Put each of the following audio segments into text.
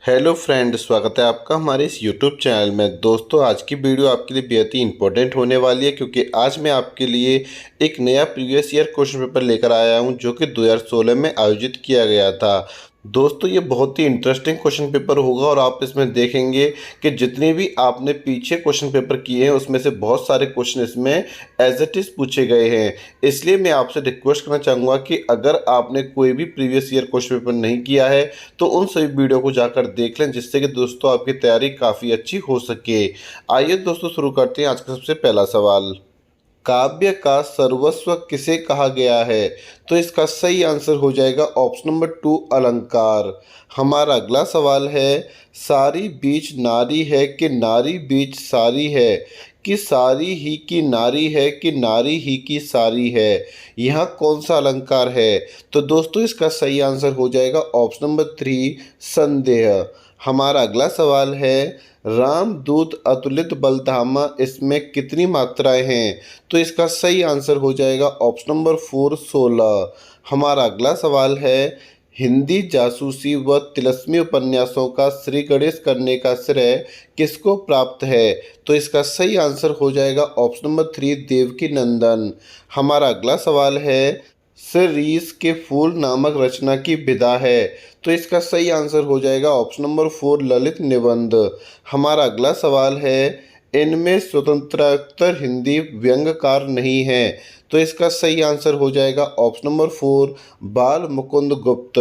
Hello friend, स्वागत है आपका हमारे इस यूट्यूब चैनल में। दोस्तों, आज की वीडियो आपके लिए बेहद ही इंपॉर्टेंट होने वाली है क्योंकि आज मैं आपके लिए एक नया प्रीवियस ईयर क्वेश्चन पेपर लेकर आया हूं जो कि 2016 में आयोजित किया गया था। दोस्तों, ये बहुत ही इंटरेस्टिंग क्वेश्चन पेपर होगा और आप इसमें देखेंगे कि जितने भी आपने पीछे क्वेश्चन पेपर किए हैं उसमें से बहुत सारे क्वेश्चन इसमें एज इट इज़ पूछे गए हैं। इसलिए मैं आपसे रिक्वेस्ट करना चाहूँगा कि अगर आपने कोई भी प्रीवियस ईयर क्वेश्चन पेपर नहीं किया है तो उन सभी वीडियो को जाकर देख लें, जिससे कि दोस्तों आपकी तैयारी काफ़ी अच्छी हो सके। आइए दोस्तों, शुरू करते हैं आज का सबसे पहला सवाल। काव्य का सर्वस्व किसे कहा गया है? तो इसका सही आंसर हो जाएगा ऑप्शन नंबर 2, अलंकार। हमारा अगला सवाल है, सारी बीच नारी है कि नारी बीच सारी है, कि सारी ही की नारी है कि नारी ही की सारी है, यह कौन सा अलंकार है? तो दोस्तों इसका सही आंसर हो जाएगा ऑप्शन नंबर 3, संदेह। हमारा अगला सवाल है, रामदूत अतुलित बलधामा, इसमें कितनी मात्राएं हैं? तो इसका सही आंसर हो जाएगा ऑप्शन नंबर 4, 16। हमारा अगला सवाल है, हिंदी जासूसी व तिलस्मी उपन्यासों का श्री गणेश करने का श्रेय किसको प्राप्त है? तो इसका सही आंसर हो जाएगा ऑप्शन नंबर 3, देवकी नंदन। हमारा अगला सवाल है, रीस के फूल नामक रचना की विधा है? तो इसका सही आंसर हो जाएगा ऑप्शन नंबर 4, ललित निबंध। हमारा अगला सवाल है, इनमें स्वतंत्रोत्तर हिंदी व्यंग्यकार नहीं है? तो इसका सही आंसर हो जाएगा ऑप्शन नंबर 4, बाल मुकुंद गुप्त।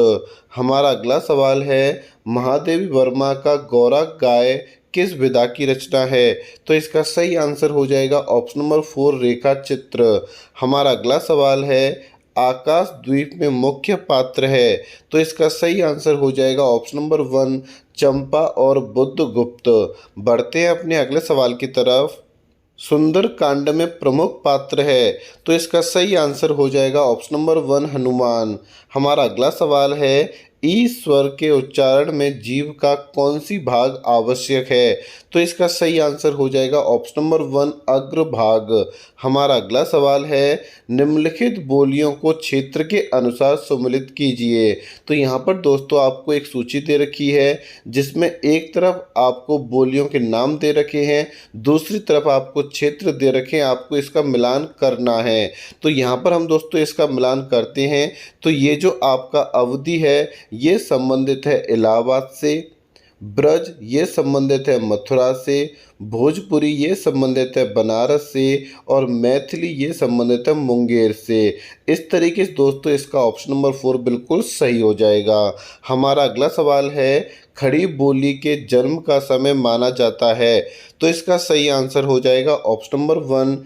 हमारा अगला सवाल है, महादेवी वर्मा का गौरा गाय किस विधा की रचना है? तो इसका सही आंसर हो जाएगा ऑप्शन नंबर 4, रेखा चित्र। हमारा अगला सवाल है, आकाश द्वीप में मुख्य पात्र है? तो इसका सही आंसर हो जाएगा ऑप्शन नंबर 1, चंपा और बुद्धगुप्त। बढ़ते हैं अपने अगले सवाल की तरफ। सुंदर कांड में प्रमुख पात्र है? तो इसका सही आंसर हो जाएगा ऑप्शन नंबर 1, हनुमान। हमारा अगला सवाल है, ईश्वर के उच्चारण में जीव का कौन सी भाग आवश्यक है? तो इसका सही आंसर हो जाएगा ऑप्शन नंबर 1, अग्रभाग। हमारा अगला सवाल है, निम्नलिखित बोलियों को क्षेत्र के अनुसार सम्मिलित कीजिए। तो यहाँ पर दोस्तों आपको एक सूची दे रखी है जिसमें एक तरफ आपको बोलियों के नाम दे रखे हैं, दूसरी तरफ आपको क्षेत्र दे रखे हैं, आपको इसका मिलान करना है। तो यहाँ पर हम दोस्तों इसका मिलान करते हैं। तो ये जो आपका अवधि है ये संबंधित है इलाहाबाद से, ब्रज ये संबंधित है मथुरा से, भोजपुरी ये संबंधित है बनारस से और मैथिली ये संबंधित है मुंगेर से। इस तरीके से दोस्तों इसका ऑप्शन नंबर 4 बिल्कुल सही हो जाएगा। हमारा अगला सवाल है, खड़ी बोली के जन्म का समय माना जाता है? तो इसका सही आंसर हो जाएगा ऑप्शन नंबर 1,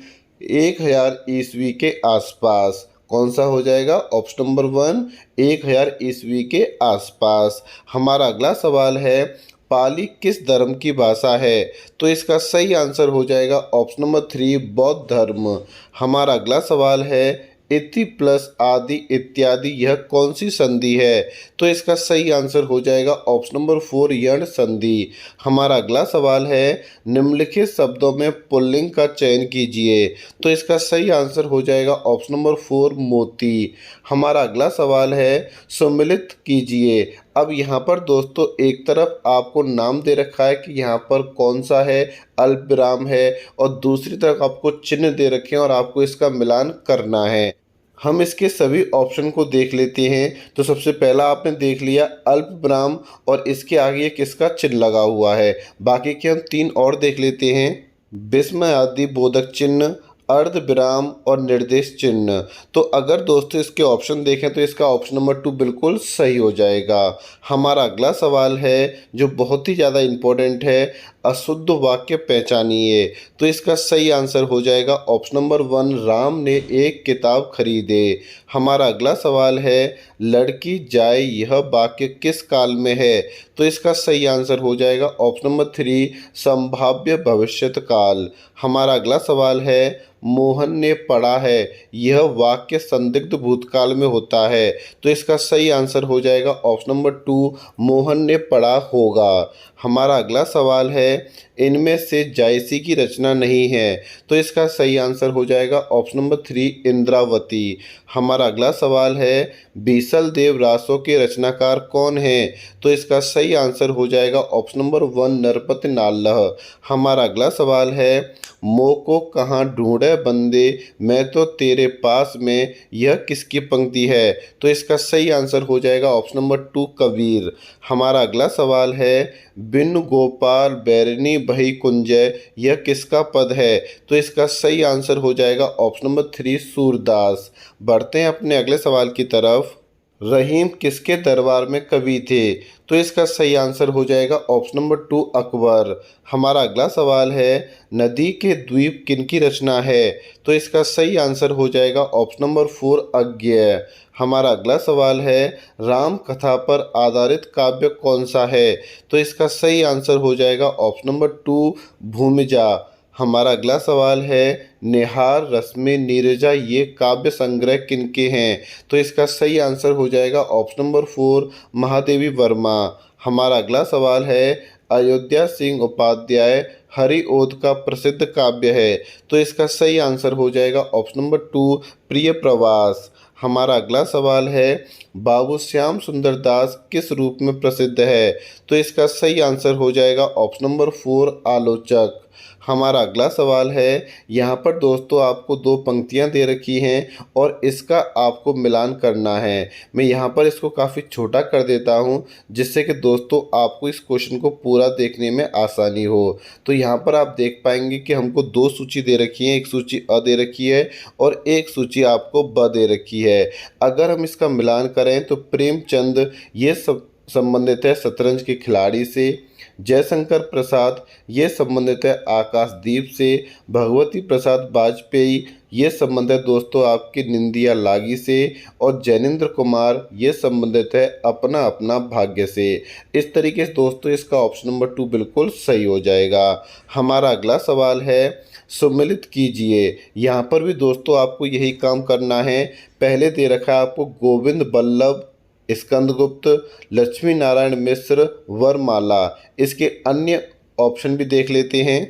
1000 ईस्वी के आसपास। कौन सा हो जाएगा? ऑप्शन नंबर 1, 1000 ईस्वी के आसपास। हमारा अगला सवाल है, पाली किस धर्म की भाषा है? तो इसका सही आंसर हो जाएगा ऑप्शन नंबर 3, बौद्ध धर्म। हमारा अगला सवाल है, इति प्लस आदि इत्यादि यह कौन सी संधि है? तो इसका सही आंसर हो जाएगा ऑप्शन नंबर 4, यण संधि। हमारा अगला सवाल है, निम्नलिखित शब्दों में पुल्लिंग का चयन कीजिए। तो इसका सही आंसर हो जाएगा ऑप्शन नंबर 4, मोती। हमारा अगला सवाल है, सम्मिलित कीजिए। अब यहाँ पर दोस्तों एक तरफ आपको नाम दे रखा है कि यहाँ पर कौन सा है, अल्पविराम है, और दूसरी तरफ आपको चिन्ह दे रखे हैं और आपको इसका मिलान करना है। हम इसके सभी ऑप्शन को देख लेते हैं। तो सबसे पहला आपने देख लिया अल्पविराम और इसके आगे किसका चिन्ह लगा हुआ है। बाकी के हम 3 और देख लेते हैं, विस्मय आदि बोधक चिन्ह, अर्ध विराम और निर्देश चिन्ह। तो अगर दोस्तों इसके ऑप्शन देखें तो इसका ऑप्शन नंबर 2 बिल्कुल सही हो जाएगा। हमारा अगला सवाल है जो बहुत ही ज़्यादा इम्पोर्टेंट है, अशुद्ध वाक्य पहचानिए। तो इसका सही आंसर हो जाएगा ऑप्शन नंबर 1, राम ने एक किताब खरीदे। हमारा अगला सवाल है, लड़की जाए यह वाक्य किस काल में है? तो इसका सही आंसर हो जाएगा ऑप्शन नंबर 3, संभाव्य भविष्यत काल। हमारा अगला सवाल है, मोहन ने पढ़ा है यह वाक्य संदिग्ध भूतकाल में होता है। तो इसका सही आंसर हो जाएगा ऑप्शन नंबर 2, मोहन ने पढ़ा होगा। हमारा अगला सवाल है इनमें से जायसी की रचना नहीं है, तो इसका सही आंसर हो जाएगा ऑप्शन नंबर 3 इंद्रावती। हमारा अगला सवाल है बीसल देव रासों के रचनाकार कौन हैं, तो इसका सही आंसर हो जाएगा ऑप्शन नंबर 1 नरपति नाल्लह। हमारा अगला सवाल है मोको कहाँ ढूंढे बंदे मैं तो तेरे पास में, यह किसकी पंक्ति है, तो इसका सही आंसर हो जाएगा ऑप्शन नंबर 2 कबीर। हमारा अगला सवाल है बिन गोपाल बैरनी बही कुंजय, यह किसका पद है, तो इसका सही आंसर हो जाएगा ऑप्शन नंबर 3 सूरदास। बढ़ते हैं अपने अगले सवाल की तरफ। रहीम किसके दरबार में कवि थे, तो इसका सही आंसर हो जाएगा ऑप्शन नंबर 2 अकबर। हमारा अगला सवाल है नदी के द्वीप किनकी रचना है, तो इसका सही आंसर हो जाएगा ऑप्शन नंबर 4 अज्ञेय। हमारा अगला सवाल है राम कथा पर आधारित काव्य कौन सा है, तो इसका सही आंसर हो जाएगा ऑप्शन नंबर 2 भूमिजा। हमारा अगला सवाल है निहार रश्मि नीरजा ये काव्य संग्रह किनके हैं, तो इसका सही आंसर हो जाएगा ऑप्शन नंबर 4 महादेवी वर्मा। हमारा अगला सवाल है अयोध्या सिंह उपाध्याय हरिओद का प्रसिद्ध काव्य है, तो इसका सही आंसर हो जाएगा ऑप्शन नंबर 2 प्रिय प्रवास। हमारा अगला सवाल है बाबू श्याम सुंदर दास किस रूप में प्रसिद्ध है, तो इसका सही आंसर हो जाएगा ऑप्शन नंबर 4 आलोचक। हमारा अगला सवाल है यहाँ पर दोस्तों आपको दो पंक्तियाँ दे रखी हैं और इसका आपको मिलान करना है। मैं यहाँ पर इसको काफ़ी छोटा कर देता हूँ जिससे कि दोस्तों आपको इस क्वेश्चन को पूरा देखने में आसानी हो। तो यहाँ पर आप देख पाएंगे कि हमको दो सूची दे रखी है, एक सूची अ दे रखी है और एक सूची आपको ब दे रखी है। अगर हम इसका मिलान करें तो प्रेमचंद ये सब संबंधित है शतरंज के खिलाड़ी से, जयशंकर प्रसाद ये संबंधित है आकाशदीप से, भगवती प्रसाद वाजपेयी ये संबंधित दोस्तों आपकी निंदिया लागी से और जैनेन्द्र कुमार ये संबंधित है अपना अपना भाग्य से। इस तरीके से दोस्तों इसका ऑप्शन नंबर 2 बिल्कुल सही हो जाएगा। हमारा अगला सवाल है सुमिलित कीजिए। यहाँ पर भी दोस्तों आपको यही काम करना है। पहले दे रखा है आपको गोविंद बल्लभ, स्कंदगुप्त, लक्ष्मी नारायण मिश्र, वरमाला। इसके अन्य ऑप्शन भी देख लेते हैं।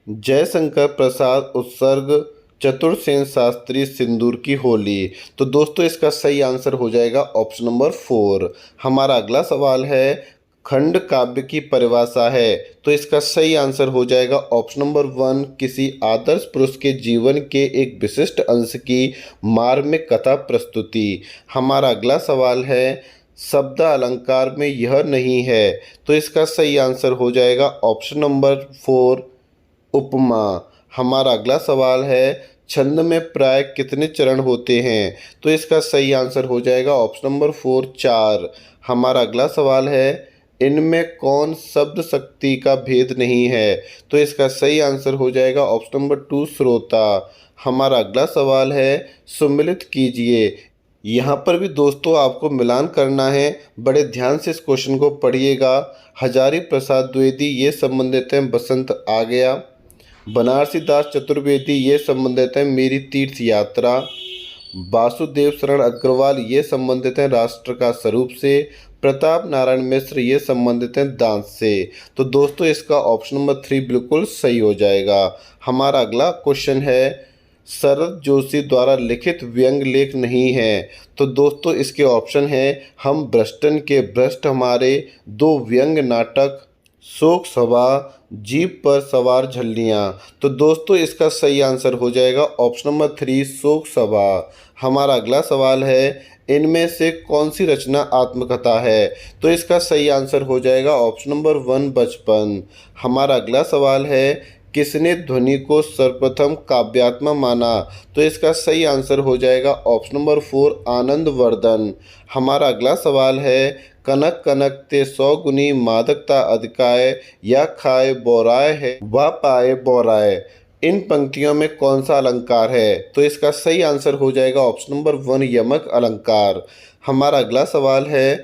जयशंकर प्रसाद उत्सर्ग, चतुर्सेन शास्त्री सिंदूर की होली। तो दोस्तों इसका सही आंसर हो जाएगा ऑप्शन नंबर 4। हमारा अगला सवाल है खंड काव्य की परिभाषा है, तो इसका सही आंसर हो जाएगा ऑप्शन नंबर 1 किसी आदर्श पुरुष के जीवन के एक विशिष्ट अंश की मार्मिक कथा प्रस्तुति। हमारा अगला सवाल है शब्द अलंकार में यह नहीं है, तो इसका सही आंसर हो जाएगा ऑप्शन नंबर 4 उपमा। हमारा अगला सवाल है छंद में प्राय कितने चरण होते हैं, तो इसका सही आंसर हो जाएगा ऑप्शन नंबर 4 4। हमारा अगला सवाल है इनमें कौन शब्द शक्ति का भेद नहीं है, तो इसका सही आंसर हो जाएगा ऑप्शन नंबर 2 श्रोता। हमारा अगला सवाल है सुमिलित कीजिए। यहाँ पर भी दोस्तों आपको मिलान करना है, बड़े ध्यान से इस क्वेश्चन को पढ़िएगा। हजारी प्रसाद द्विवेदी ये संबंधित हैं बसंत आ गया, बनारसी दास चतुर्वेदी ये संबंधित हैं मेरी तीर्थ यात्रा, वासुदेव शरण अग्रवाल ये संबंधित हैं राष्ट्र का स्वरूप से, प्रताप नारायण मिश्र ये संबंधित हैं दांत से। तो दोस्तों इसका ऑप्शन नंबर 3 बिल्कुल सही हो जाएगा। हमारा अगला क्वेश्चन है शरद जोशी द्वारा लिखित व्यंग लेख नहीं है, तो दोस्तों इसके ऑप्शन हैं हम भ्रष्टन के भ्रष्ट हमारे, दो व्यंग नाटक, शोक सभा, जीप पर सवार झल्लियाँ। तो दोस्तों इसका सही आंसर हो जाएगा ऑप्शन नंबर 3 शोक सभा। हमारा अगला सवाल है इनमें से कौन सी रचना आत्मकथा है, तो इसका सही आंसर हो जाएगा ऑप्शन नंबर 1 बचपन। हमारा अगला सवाल है किसने ध्वनि को सर्वप्रथम काव्यात्मक माना, तो इसका सही आंसर हो जाएगा ऑप्शन नंबर 4 आनंद वर्धन। हमारा अगला सवाल है कनक कनक ते 100 गुनी मादकता अधिकाय, या खाए बोराय है व पाए बोराय। इन पंक्तियों में कौन सा अलंकार है, तो इसका सही आंसर हो जाएगा ऑप्शन नंबर 1 यमक अलंकार। हमारा अगला सवाल है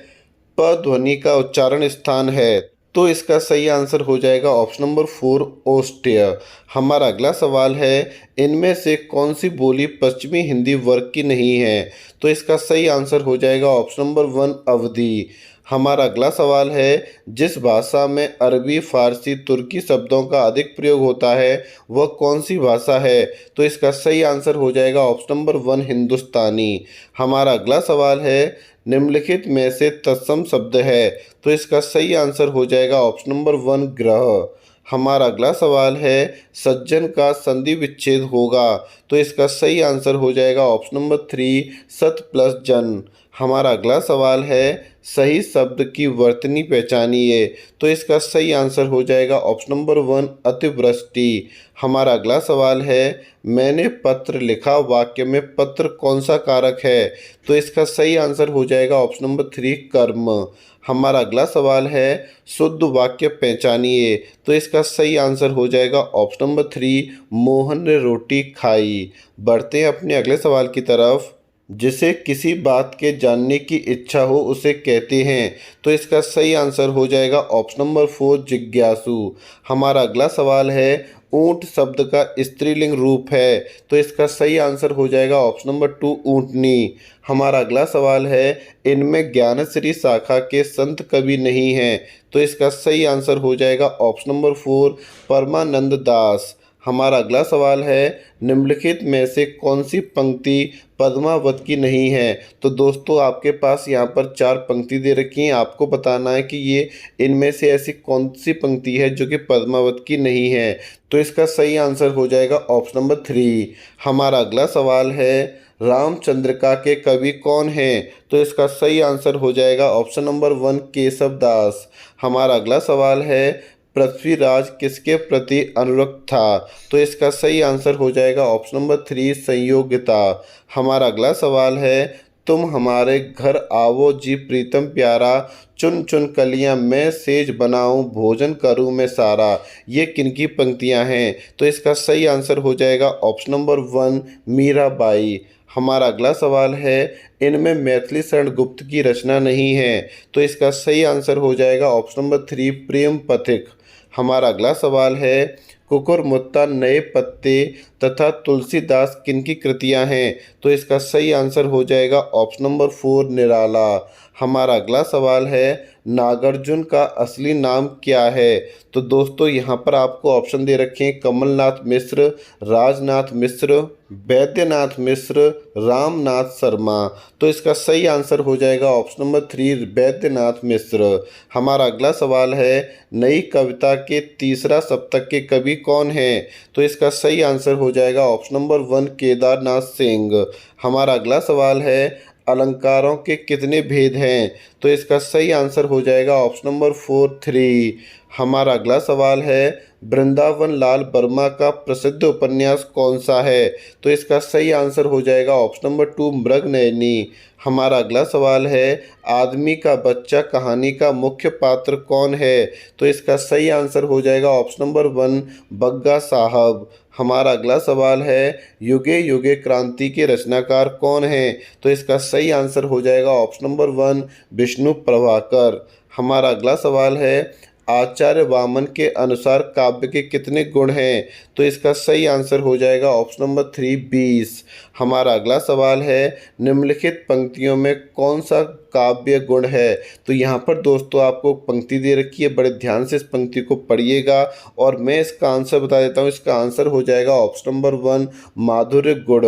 प ध्वनि का उच्चारण स्थान है, तो इसका सही आंसर हो जाएगा ऑप्शन नंबर 4 ओष्ठ्य। हमारा अगला सवाल है इनमें से कौन सी बोली पश्चिमी हिंदी वर्ग की नहीं है, तो इसका सही आंसर हो जाएगा ऑप्शन नंबर 1 अवधी। हमारा अगला सवाल है, जिस भाषा में अरबी, फारसी, तुर्की शब्दों का अधिक प्रयोग होता है वह कौन सी भाषा है? तो इसका सही आंसर हो जाएगा ऑप्शन नंबर 1 हिंदुस्तानी। हमारा अगला सवाल है, निम्नलिखित में से तत्सम शब्द है? तो इसका सही आंसर हो जाएगा ऑप्शन नंबर 1 ग्रह। हमारा अगला सवाल है, सज्जन का संधि विच्छेद होगा? तो इसका सही आंसर हो जाएगा ऑप्शन नंबर 3 सत प्लस जन। हमारा अगला सवाल है, सही शब्द की वर्तनी पहचानिए? तो इसका सही आंसर हो जाएगा ऑप्शन नंबर 1 अतिवृष्टि। हमारा अगला सवाल है, मैंने पत्र लिखा वाक्य में पत्र कौन सा कारक है? तो इसका सही आंसर हो जाएगा ऑप्शन नंबर 3 कर्म। हमारा अगला सवाल है, शुद्ध वाक्य पहचानिए? तो इसका सही आंसर हो जाएगा ऑप्शन नंबर 3 मोहन ने रोटी खाई। बढ़ते हैं अपने अगले सवाल की तरफ। जिसे किसी बात के जानने की इच्छा हो उसे कहते हैं? तो इसका सही आंसर हो जाएगा ऑप्शन नंबर 4 जिज्ञासु। हमारा अगला सवाल है, ऊंट शब्द का स्त्रीलिंग रूप है? तो इसका सही आंसर हो जाएगा ऑप्शन नंबर 2 ऊंटनी। हमारा अगला सवाल है, इनमें ज्ञानश्री शाखा के संत कवि नहीं हैं? तो इसका सही आंसर हो जाएगा ऑप्शन नंबर 4 परमानंद दास। हमारा अगला सवाल है, निम्नलिखित में से कौन सी पंक्ति पद्मावत की नहीं है? तो दोस्तों आपके पास यहाँ पर 4 पंक्ति दे रखी हैं, आपको बताना है कि ये इनमें से ऐसी कौन सी पंक्ति है जो कि पद्मावत की नहीं है। तो इसका सही आंसर हो जाएगा ऑप्शन नंबर 3। हमारा अगला सवाल है, रामचंद्रिका के कवि कौन हैं? तो इसका सही आंसर हो जाएगा ऑप्शन नंबर 1 केशव दास। हमारा अगला सवाल है, पृथ्वीराज किसके प्रति अनुरक्त था? तो इसका सही आंसर हो जाएगा ऑप्शन नंबर 3 संयोगिता। हमारा अगला सवाल है, तुम हमारे घर आवो जी प्रीतम प्यारा, चुन चुन कलियां मैं सेज बनाऊं, भोजन करूं मैं सारा। ये किनकी पंक्तियां हैं? तो इसका सही आंसर हो जाएगा ऑप्शन नंबर 1 मीराबाई। हमारा अगला सवाल है, इनमें मैथिली शरण गुप्त की रचना नहीं है? तो इसका सही आंसर हो जाएगा ऑप्शन नंबर 3 प्रेम पथिक। हमारा अगला सवाल है, कुकुरमुत्ता, नए पत्ते तथा तुलसीदास किनकी कृतियां हैं? तो इसका सही आंसर हो जाएगा ऑप्शन नंबर 4 निराला। हमारा अगला सवाल है, नागार्जुन का असली नाम क्या है? तो दोस्तों यहाँ पर आपको ऑप्शन दे रखे हैं, कमलनाथ मिश्र, राजनाथ मिश्र, वैद्यनाथ मिश्र, रामनाथ शर्मा। तो इसका सही आंसर हो जाएगा ऑप्शन नंबर 3 वैद्यनाथ मिश्र। हमारा अगला सवाल है, नई कविता के तीसरा सप्तक के कवि कौन हैं? तो इसका सही आंसर हो जाएगा ऑप्शन नंबर 1 केदारनाथ सिंह। हमारा अगला सवाल है, अलंकारों के कितने भेद हैं? तो इसका सही आंसर हो जाएगा ऑप्शन नंबर 4 3। हमारा अगला सवाल है, वृंदावन लाल वर्मा का प्रसिद्ध उपन्यास कौन सा है? तो इसका सही आंसर हो जाएगा ऑप्शन नंबर 2 मृगनयनी। हमारा अगला सवाल है, आदमी का बच्चा कहानी का मुख्य पात्र कौन है? तो इसका सही आंसर हो जाएगा ऑप्शन नंबर 1 बग्गा साहब। हमारा अगला सवाल है, युगे युगे क्रांति के रचनाकार कौन हैं? तो इसका सही आंसर हो जाएगा ऑप्शन नंबर 1 विष्णु प्रभाकर। हमारा अगला सवाल है, आचार्य वामन के अनुसार काव्य के कितने गुण हैं? तो इसका सही आंसर हो जाएगा ऑप्शन नंबर 3 20। हमारा अगला सवाल है, निम्नलिखित पंक्तियों में कौन सा काव्य गुण है? तो यहाँ पर दोस्तों आपको पंक्ति दे रखी है, बड़े ध्यान से इस पंक्ति को पढ़िएगा और मैं इसका आंसर बता देता हूँ। इसका आंसर हो जाएगा ऑप्शन नंबर 1 माधुर्य गुण।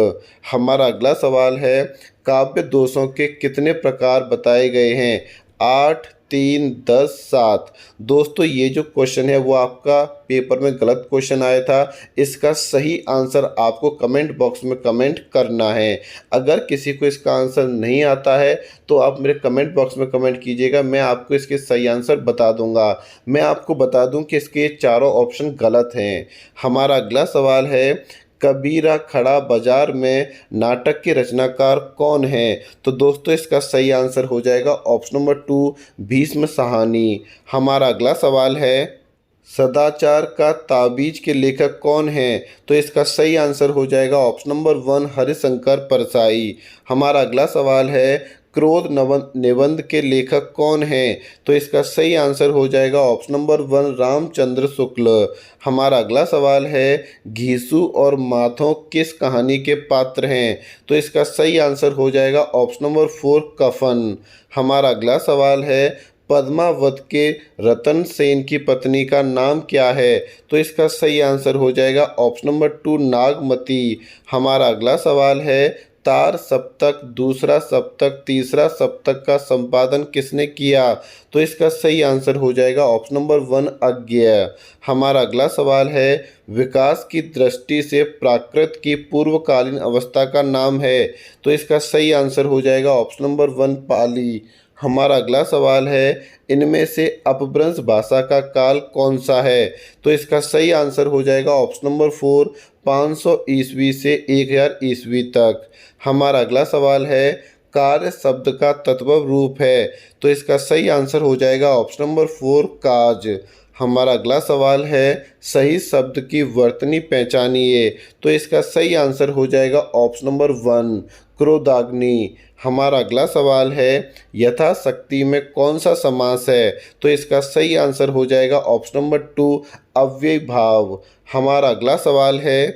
हमारा अगला सवाल है, काव्य दोषों के कितने प्रकार बताए गए हैं? 8, 3, 10, 7। दोस्तों ये जो क्वेश्चन है वो आपका पेपर में गलत क्वेश्चन आया था। इसका सही आंसर आपको कमेंट बॉक्स में कमेंट करना है। अगर किसी को इसका आंसर नहीं आता है तो आप मेरे कमेंट बॉक्स में कमेंट कीजिएगा, मैं आपको इसके सही आंसर बता दूंगा। मैं आपको बता दूं कि इसके चारों ऑप्शन गलत हैं। हमारा अगला सवाल है, कबीरा खड़ा बाजार में नाटक के रचनाकार कौन है? तो दोस्तों इसका सही आंसर हो जाएगा ऑप्शन नंबर 2 भीष्म साहनी। हमारा अगला सवाल है, सदाचार का ताबीज के लेखक कौन हैं? तो इसका सही आंसर हो जाएगा ऑप्शन नंबर 1 हरिशंकर परसाई। हमारा अगला सवाल है, क्रोध निबंध के लेखक कौन हैं? तो इसका सही आंसर हो जाएगा ऑप्शन नंबर 1 रामचंद्र शुक्ल। हमारा अगला सवाल है, घीसू और माधव किस कहानी के पात्र हैं? तो इसका सही आंसर हो जाएगा ऑप्शन नंबर 4 कफन। हमारा अगला सवाल है, पद्मावत के रतन सेन की पत्नी का नाम क्या है? तो इसका सही आंसर हो जाएगा ऑप्शन नंबर 2 नागमती। हमारा अगला सवाल है, तार सप्तक, दूसरा सप्तक, तीसरा सप्तक का संपादन किसने किया? तो इसका सही आंसर हो जाएगा ऑप्शन नंबर 1 अज्ञेय। हमारा अगला सवाल है, विकास की दृष्टि से प्राकृत की पूर्वकालीन अवस्था का नाम है? तो इसका सही आंसर हो जाएगा ऑप्शन नंबर 1 पाली। हमारा अगला सवाल है, इनमें से अपभ्रंश भाषा का काल कौन सा है? तो इसका सही आंसर हो जाएगा ऑप्शन नंबर 4 500 ईस्वी से 1000 ईस्वी तक। हमारा अगला सवाल है, कार्य शब्द का तद्भव रूप है? तो इसका सही आंसर हो जाएगा ऑप्शन नंबर 4 काज। हमारा अगला सवाल है, सही शब्द की वर्तनी पहचानिए? तो इसका सही आंसर हो जाएगा ऑप्शन नंबर 1 क्रोधाग्नि। हमारा अगला सवाल है, यथाशक्ति में कौन सा समास है? तो इसका सही आंसर हो जाएगा ऑप्शन नंबर 2 अव्ययीभाव। हमारा अगला सवाल है,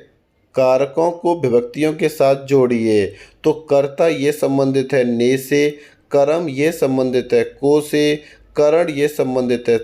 कारकों को विभक्तियों के साथ जोड़िए। तो कर्ता ये संबंधित है ने से, कर्म ये संबंधित है को से, करण ये संबंधित है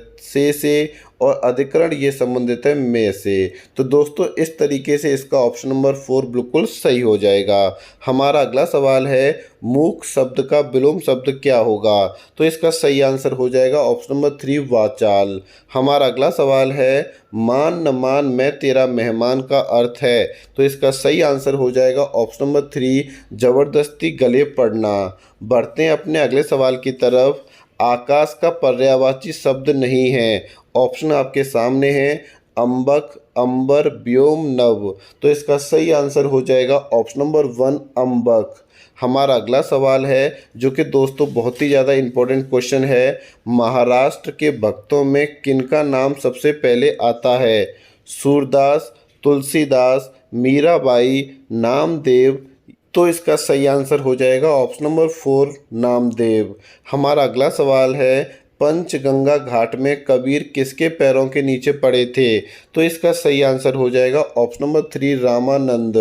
से और अधिकरण ये संबंधित है में से। तो दोस्तों इस तरीके से इसका ऑप्शन नंबर 4 बिल्कुल सही हो जाएगा। हमारा अगला सवाल है, मूक शब्द का विलोम शब्द क्या होगा? तो इसका सही आंसर हो जाएगा ऑप्शन नंबर 3 वाचाल। हमारा अगला सवाल है, मान न मान मैं तेरा मेहमान का अर्थ है? तो इसका सही आंसर हो जाएगा ऑप्शन नंबर 3 जबरदस्ती गले पड़ना। बढ़ते हैं अपने अगले सवाल की तरफ। आकाश का पर्यायवाची शब्द नहीं है। ऑप्शन आपके सामने हैं, अंबक, अंबर, व्योम, नभ। तो इसका सही आंसर हो जाएगा ऑप्शन नंबर 1 अंबक। हमारा अगला सवाल है, जो कि दोस्तों बहुत ही ज़्यादा इम्पोर्टेंट क्वेश्चन है, महाराष्ट्र के भक्तों में किनका नाम सबसे पहले आता है? सूरदास, तुलसीदास, मीराबाई, नामदेव। तो इसका सही आंसर हो जाएगा ऑप्शन नंबर 4 नामदेव। हमारा अगला सवाल है, पंचगंगा घाट में कबीर किसके पैरों के नीचे पड़े थे? तो इसका सही आंसर हो जाएगा ऑप्शन नंबर 3 रामानंद।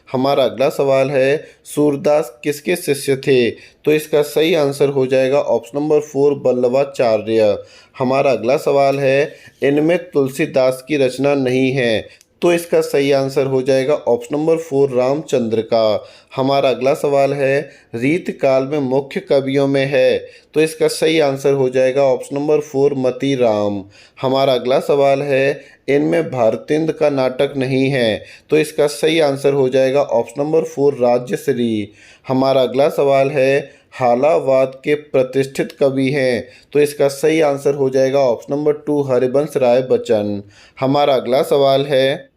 हमारा अगला सवाल है, सूरदास किसके शिष्य थे? तो इसका सही आंसर हो जाएगा ऑप्शन नंबर 4 वल्लभाचार्य। हमारा अगला सवाल है, इनमें तुलसीदास की रचना नहीं है। तो इसका सही आंसर हो जाएगा ऑप्शन नंबर 4 रामचंद्र का। हमारा अगला सवाल है, रीत काल में मुख्य कवियों में है? तो इसका सही आंसर हो जाएगा ऑप्शन नंबर 4 मती राम। हमारा अगला सवाल है, इनमें भारतेंद्र का नाटक नहीं है? तो इसका सही आंसर हो जाएगा ऑप्शन नंबर 4 राज्यश्री। हमारा अगला सवाल है, हालावाद के प्रतिष्ठित कवि हैं? तो इसका सही आंसर हो जाएगा ऑप्शन नंबर 2 हरिवंश राय बच्चन। हमारा अगला सवाल है,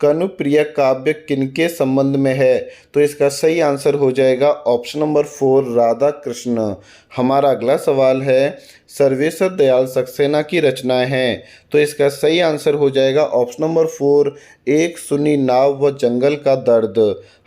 कनुप्रिय काव्य किनके संबंध में है? तो इसका सही आंसर हो जाएगा ऑप्शन नंबर 4 राधा कृष्ण। हमारा अगला सवाल है, सर्वेश्वर दयाल सक्सेना की रचनाएं हैं? तो इसका सही आंसर हो जाएगा ऑप्शन नंबर 4 एक सुनी नाव व जंगल का दर्द।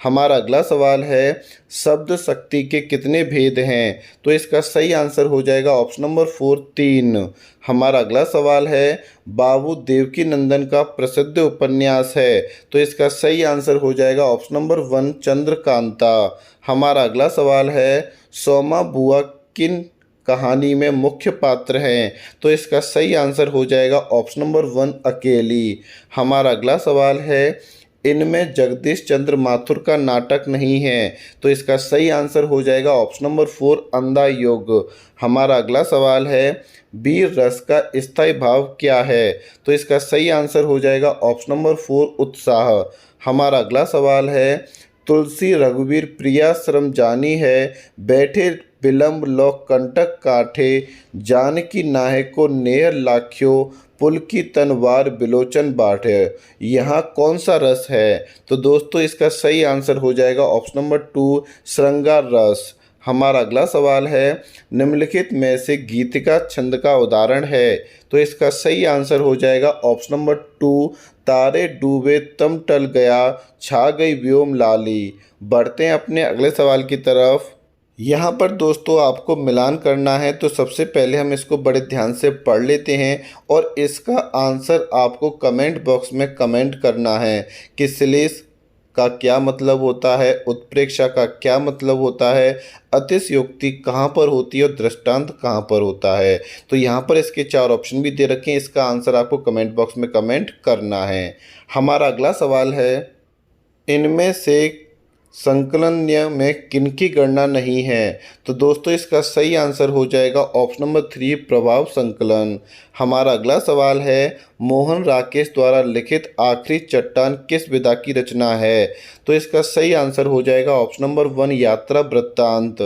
हमारा अगला सवाल है, शब्द शक्ति के कितने भेद हैं? तो इसका सही आंसर हो जाएगा ऑप्शन नंबर 4 3। हमारा अगला सवाल है, बाबू देवकी नंदन का प्रसिद्ध उपन्यास है? तो इसका सही आंसर हो जाएगा ऑप्शन नंबर 1 चंद्रकांता। हमारा अगला सवाल है, सोमा बुआ किन कहानी में मुख्य पात्र हैं? तो इसका सही आंसर हो जाएगा ऑप्शन नंबर 1 अकेली। हमारा अगला सवाल है, इनमें जगदीश चंद्र माथुर का नाटक नहीं है? तो इसका सही आंसर हो जाएगा ऑप्शन नंबर 4 अंधा युग। हमारा अगला सवाल है, वीर रस का स्थायी भाव क्या है? तो इसका सही आंसर हो जाएगा ऑप्शन नंबर 4 उत्साह। हमारा अगला सवाल है, तुलसी रघुवीर प्रिया श्रम जानी है, बैठे विलम्ब लोक कंटक काठे, जानकी नाहे को नेह लाख्यो, पुल की तनवार बिलोचन बाटे। यहाँ कौन सा रस है? तो दोस्तों इसका सही आंसर हो जाएगा ऑप्शन नंबर 2 श्रृंगार रस। हमारा अगला सवाल है, निम्नलिखित में से गीतिका छंद का उदाहरण है? तो इसका सही आंसर हो जाएगा ऑप्शन नंबर 2 तारे डूबे तम टल गया, छा गई व्योम लाली। बढ़ते हैं अपने अगले सवाल की तरफ। यहाँ पर दोस्तों आपको मिलान करना है, तो सबसे पहले हम इसको बड़े ध्यान से पढ़ लेते हैं और इसका आंसर आपको कमेंट बॉक्स में कमेंट करना है कि श्लेष का क्या मतलब होता है, उत्प्रेक्षा का क्या मतलब होता है, अतिशयोक्ति कहाँ पर होती है और दृष्टांत कहाँ पर होता है। तो यहाँ पर इसके 4 ऑप्शन भी दे रखे हैं, इसका आंसर आपको कमेंट बॉक्स में कमेंट करना है। हमारा अगला सवाल है, इनमें से संकलनीय में किनकी गणना नहीं है? तो दोस्तों इसका सही आंसर हो जाएगा ऑप्शन नंबर 3 प्रभाव संकलन। हमारा अगला सवाल है, मोहन राकेश द्वारा लिखित आखिरी चट्टान किस विधा की रचना है? तो इसका सही आंसर हो जाएगा ऑप्शन नंबर 1 यात्रा वृत्तांत।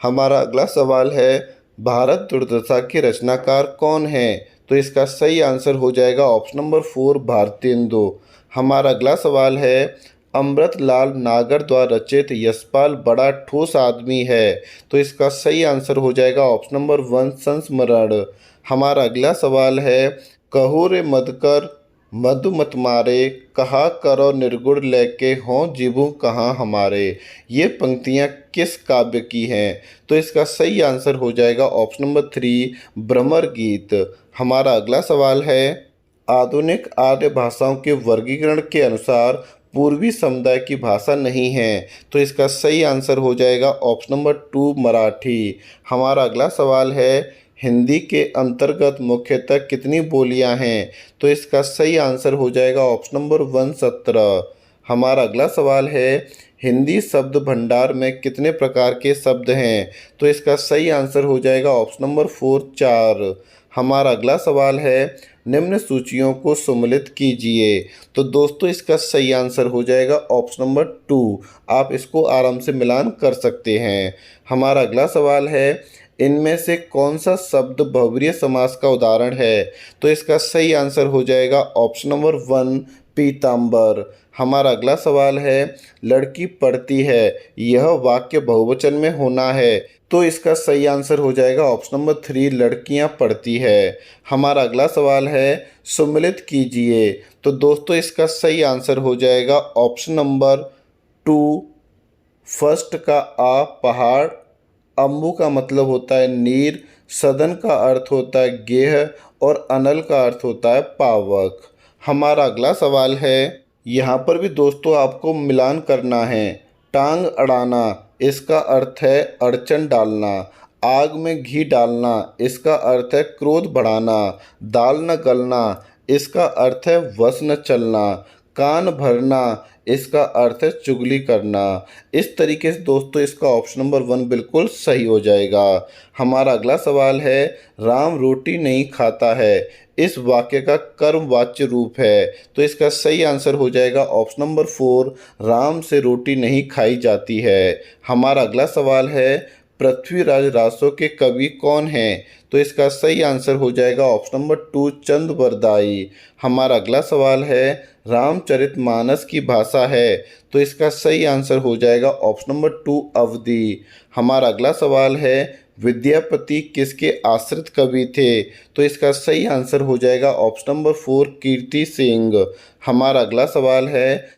हमारा अगला सवाल है, भारत दुर्दशा के रचनाकार कौन है? तो इसका सही आंसर हो जाएगा ऑप्शन नंबर 4 भारतेंदु। हमारा अगला सवाल है, अमृतलाल नागर द्वारा रचित यशपाल बड़ा ठोस आदमी है? तो इसका सही आंसर हो जाएगा ऑप्शन नंबर 1 संस्मरण। हमारा अगला सवाल है, कहो रे मदकर मधु मत मारे, कहा करो निर्गुण लेके हों जीवू कहाँ हमारे। ये पंक्तियाँ किस काव्य की हैं? तो इसका सही आंसर हो जाएगा ऑप्शन नंबर 3 भ्रमर गीत। हमारा अगला सवाल है, आधुनिक आर्य भाषाओं के वर्गीकरण के अनुसार पूर्वी समुदाय की भाषा नहीं है? तो इसका सही आंसर हो जाएगा ऑप्शन नंबर 2 मराठी। हमारा अगला सवाल है, हिंदी के अंतर्गत मुख्यतः कितनी बोलियां हैं? तो इसका सही आंसर हो जाएगा ऑप्शन नंबर 1 17। हमारा अगला सवाल है, हिंदी शब्द भंडार में कितने प्रकार के शब्द हैं? तो इसका सही आंसर हो जाएगा ऑप्शन नंबर 4 4। हमारा अगला सवाल है, निम्न सूचियों को सम्मिलित कीजिए। तो दोस्तों इसका सही आंसर हो जाएगा ऑप्शन नंबर 2। आप इसको आराम से मिलान कर सकते हैं। हमारा अगला सवाल है, इनमें से कौन सा शब्द बहुव्रीहि समास का उदाहरण है? तो इसका सही आंसर हो जाएगा ऑप्शन नंबर 1 पीताम्बर। हमारा अगला सवाल है, लड़की पढ़ती है, यह वाक्य बहुवचन में होना है? तो इसका सही आंसर हो जाएगा ऑप्शन नंबर 3 लड़कियां पढ़ती है। हमारा अगला सवाल है, सम्मिलित कीजिए। तो दोस्तों इसका सही आंसर हो जाएगा ऑप्शन नंबर 2 फर्स्ट का आ पहाड़, अम्बु का मतलब होता है नीर, सदन का अर्थ होता है गेह और अनल का अर्थ होता है पावक। हमारा अगला सवाल है, यहाँ पर भी दोस्तों आपको मिलान करना है। टांग अड़ाना, इसका अर्थ है अड़चन डालना। आग में घी डालना, इसका अर्थ है क्रोध बढ़ाना। दाल न गलना, इसका अर्थ है वश न चलना। कान भरना, इसका अर्थ है चुगली करना। इस तरीके से दोस्तों इसका ऑप्शन नंबर 1 बिल्कुल सही हो जाएगा। हमारा अगला सवाल है, राम रोटी नहीं खाता है, इस वाक्य का कर्मवाच्य रूप है? तो इसका सही आंसर हो जाएगा ऑप्शन नंबर 4 राम से रोटी नहीं खाई जाती है। हमारा अगला सवाल है, पृथ्वीराज रासो के कवि कौन हैं? तो इसका सही आंसर हो जाएगा ऑप्शन नंबर 2 चंद बरदाई। हमारा अगला सवाल है, रामचरितमानस की भाषा है? तो इसका सही आंसर हो जाएगा ऑप्शन नंबर 2 अवधी। हमारा अगला सवाल है, विद्यापति किसके आश्रित कवि थे? तो इसका सही आंसर हो जाएगा ऑप्शन नंबर 4 कीर्ति सिंह। हमारा अगला सवाल है,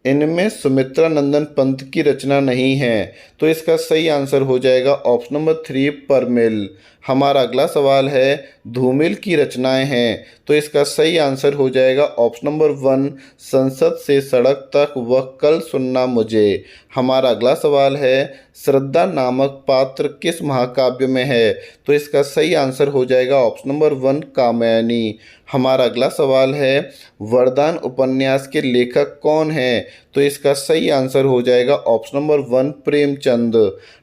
इनमें सुमित्रा नंदन पंत की रचना नहीं है? तो इसका सही आंसर हो जाएगा ऑप्शन नंबर 3 परमिल। हमारा अगला सवाल है, धूमिल की रचनाएं हैं? तो इसका सही आंसर हो जाएगा ऑप्शन नंबर 1 संसद से सड़क तक व कल सुनना मुझे। हमारा अगला सवाल है, श्रद्धा नामक पात्र किस महाकाव्य में है? तो इसका सही आंसर हो जाएगा ऑप्शन नंबर 1 कामयानी। हमारा अगला सवाल है, वरदान उपन्यास के लेखक कौन हैं? तो इसका सही आंसर हो जाएगा ऑप्शन नंबर 1 प्रेमचंद।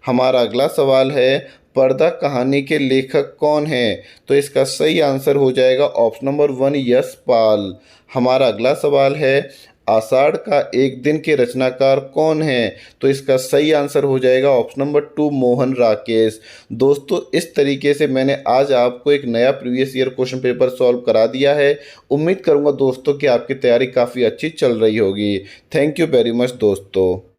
हमारा अगला सवाल है, पर्दा कहानी के लेखक कौन हैं? तो इसका सही आंसर हो जाएगा ऑप्शन नंबर 1 यशपाल। हमारा अगला सवाल है, आषाढ़ का एक दिन के रचनाकार कौन है? तो इसका सही आंसर हो जाएगा ऑप्शन नंबर 2 मोहन राकेश। दोस्तों इस तरीके से मैंने आज आपको एक नया previous year question paper solve करा दिया है। उम्मीद करूंगा दोस्तों कि आपकी तैयारी काफ़ी अच्छी चल रही होगी। थैंक यू वेरी मच दोस्तों।